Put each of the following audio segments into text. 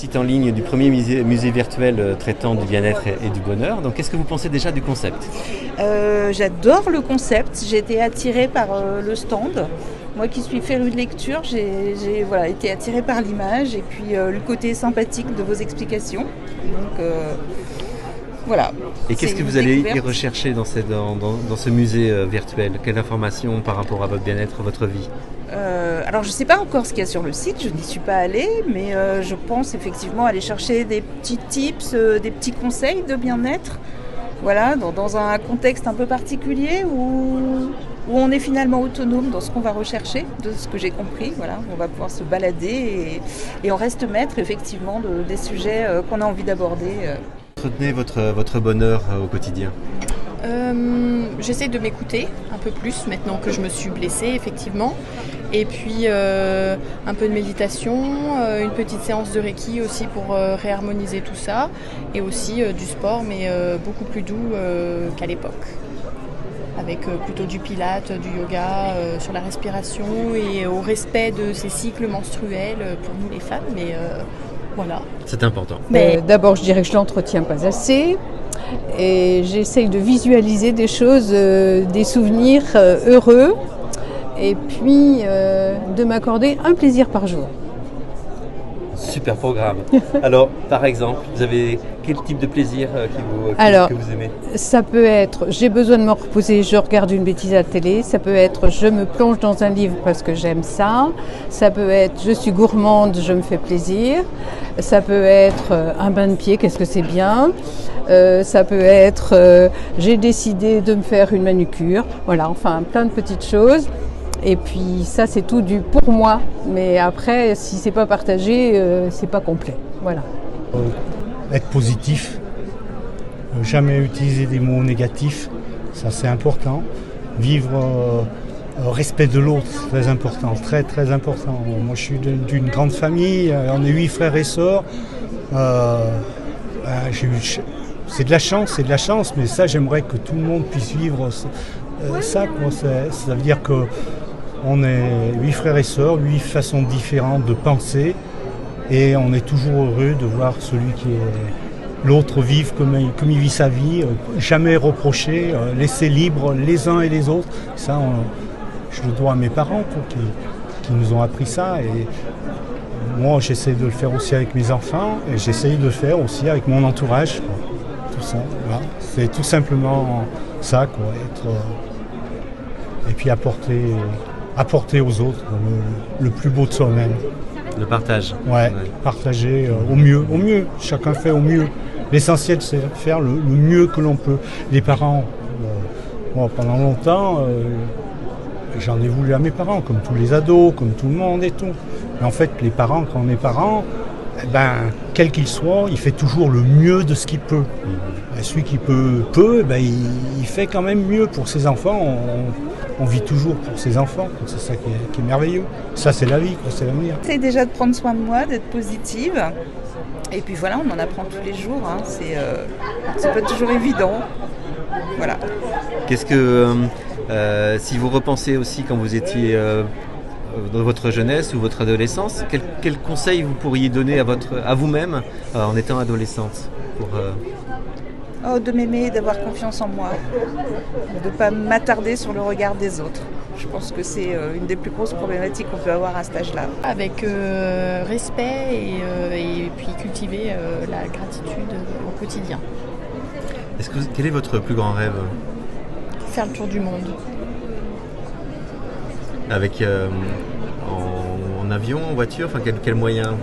site en ligne du premier musée virtuel traitant du bien-être et du bonheur. Donc qu'est-ce que vous pensez déjà du concept ? J'adore le concept, j'ai été attirée par le stand. Moi qui suis férue de lecture, j'ai été attirée par l'image et puis le côté sympathique de vos explications. Donc voilà. Et qu'est-ce que vous allez y rechercher dans ce musée virtuel ? Quelle information par rapport à votre bien-être, à votre vie ? Alors je ne sais pas encore ce qu'il y a sur le site, je n'y suis pas allée, mais je pense effectivement aller chercher des petits tips, des petits conseils de bien-être. Voilà, dans un contexte un peu particulier où on est finalement autonome dans ce qu'on va rechercher, de ce que j'ai compris. Voilà, on va pouvoir se balader et on reste maître effectivement des sujets qu'on a envie d'aborder. Entretenez votre bonheur au quotidien. J'essaie de m'écouter un peu plus maintenant que je me suis blessée effectivement. Et puis un peu de méditation, une petite séance de Reiki aussi pour réharmoniser tout ça. Et aussi du sport mais beaucoup plus doux qu'à l'époque. Avec plutôt du pilate, du yoga, sur la respiration et au respect de ces cycles menstruels pour nous les femmes. Mais voilà. C'est important. D'abord je dirais que je ne l'entretiens pas assez. Et j'essaye de visualiser des choses, des souvenirs heureux et puis de m'accorder un plaisir par jour. Super programme. Alors, par exemple, vous avez quel type de plaisir que vous aimez ? Ça peut être j'ai besoin de me reposer, je regarde une bêtise à la télé. Ça peut être je me plonge dans un livre parce que j'aime ça. Ça peut être je suis gourmande, je me fais plaisir. Ça peut être un bain de pied, qu'est-ce que c'est bien. Ça peut être j'ai décidé de me faire une manucure. Voilà, enfin plein de petites choses. Et puis ça c'est tout du pour moi, mais après si c'est pas partagé, c'est pas complet. Voilà. Être positif, jamais utiliser des mots négatifs, ça c'est important. Vivre respect de l'autre, c'est très important, très très important. Moi je suis d'une grande famille, on est 8 frères et sœurs. C'est de la chance, mais ça j'aimerais que tout le monde puisse vivre ça. Ça veut dire que on est 8 frères et sœurs, 8 façons différentes de penser et on est toujours heureux de voir celui qui est l'autre vivre comme il vit sa vie, jamais reprocher, laisser libre les uns et les autres. Ça, je le dois à mes parents qui nous ont appris ça et moi j'essaie de le faire aussi avec mes enfants et j'essaie de le faire aussi avec mon entourage. Tout ça, voilà. C'est tout simplement ça, quoi, et puis apporter aux autres le plus beau de soi-même. Le partage. Ouais. Partager au mieux. Chacun fait au mieux. L'essentiel, c'est faire le mieux que l'on peut. Les parents, moi, pendant longtemps, j'en ai voulu à mes parents, comme tous les ados, comme tout le monde et tout. Mais en fait, les parents, quand on est parents, quel qu'il soit, il fait toujours le mieux de ce qu'il peut. Et celui qui peut, il fait quand même mieux pour ses enfants. On vit toujours pour ses enfants, c'est ça qui est merveilleux. Ça, c'est la vie, c'est l'avenir. J'essaie déjà de prendre soin de moi, d'être positive. Et puis voilà, on en apprend tous les jours. Hein. C'est pas toujours évident. Voilà. Qu'est-ce que, si vous repensez aussi quand vous étiez dans votre jeunesse ou votre adolescence, quel conseil vous pourriez donner à vous-même en étant adolescente pour, de m'aimer, d'avoir confiance en moi, de ne pas m'attarder sur le regard des autres. Je pense que c'est une des plus grosses problématiques qu'on peut avoir à cet âge-là. Avec respect et puis cultiver la gratitude au quotidien. Quel est votre plus grand rêve ? Faire le tour du monde. Avec en avion, en voiture, enfin quel moyen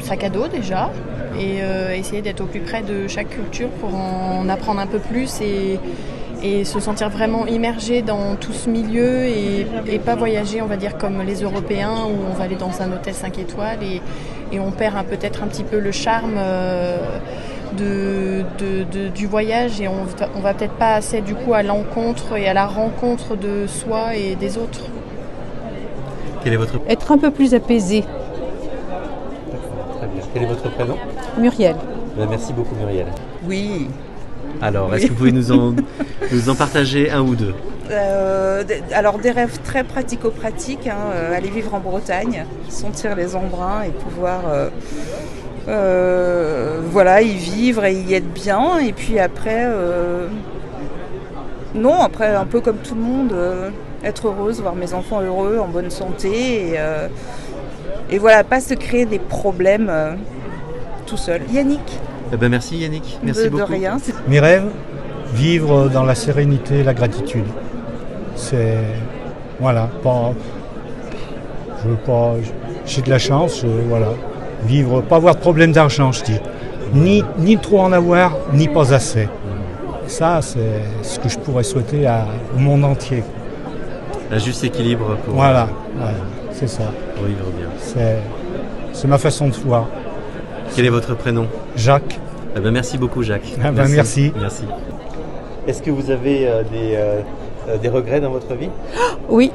Sac à dos déjà. Et essayer d'être au plus près de chaque culture pour en apprendre un peu plus et se sentir vraiment immergé dans tout ce milieu et pas voyager, on va dire, comme les Européens où on va aller dans un hôtel 5 étoiles et on perd peut-être un petit peu le charme du voyage et on va peut-être pas assez du coup à l'encontre et à la rencontre de soi et des autres. Quel est votre... Être un peu plus apaisé. Très bien. Quel est votre prénom ? Muriel. Merci beaucoup Muriel. Oui. Alors, est-ce que vous pouvez nous en partager un ou deux ? Alors des rêves très pratico-pratiques, aller vivre en Bretagne, sentir les embruns et pouvoir Voilà, y vivre et y être bien. Et puis après, non, après, un peu comme tout le monde, être heureuse, voir mes enfants heureux, en bonne santé. Et voilà, pas se créer des problèmes tout seul. Yannick. Eh ben merci Yannick, merci beaucoup. De rien. Mes rêves, vivre dans la sérénité et la gratitude. C'est... Voilà, j'ai de la chance, voilà. Vivre, pas avoir de problème d'argent, je dis. Ni trop en avoir, ni pas assez. Ça, c'est ce que je pourrais souhaiter au monde entier. Un juste équilibre pour, voilà, c'est ça. Pour vivre bien. C'est ma façon de voir. Quel est votre prénom? Jacques. Eh ben merci beaucoup Jacques. Merci. Merci. Est-ce que vous avez des regrets dans votre vie? Oui.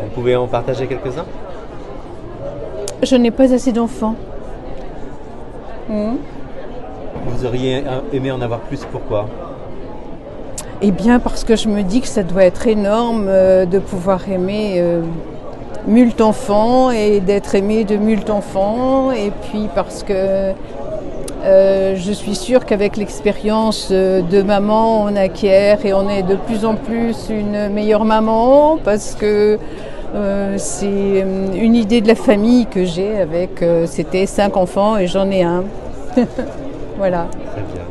Vous pouvez en partager quelques-uns? Je n'ai pas assez d'enfants. Vous auriez aimé en avoir plus, pourquoi? Eh bien parce que je me dis que ça doit être énorme de pouvoir aimer mult enfants et d'être aimé de mult enfants. Et puis parce que je suis sûre qu'avec l'expérience de maman, on acquiert et on est de plus en plus une meilleure maman parce que c'est une idée de la famille que j'ai avec, c'était 5 enfants et j'en ai un. Voilà. Très bien.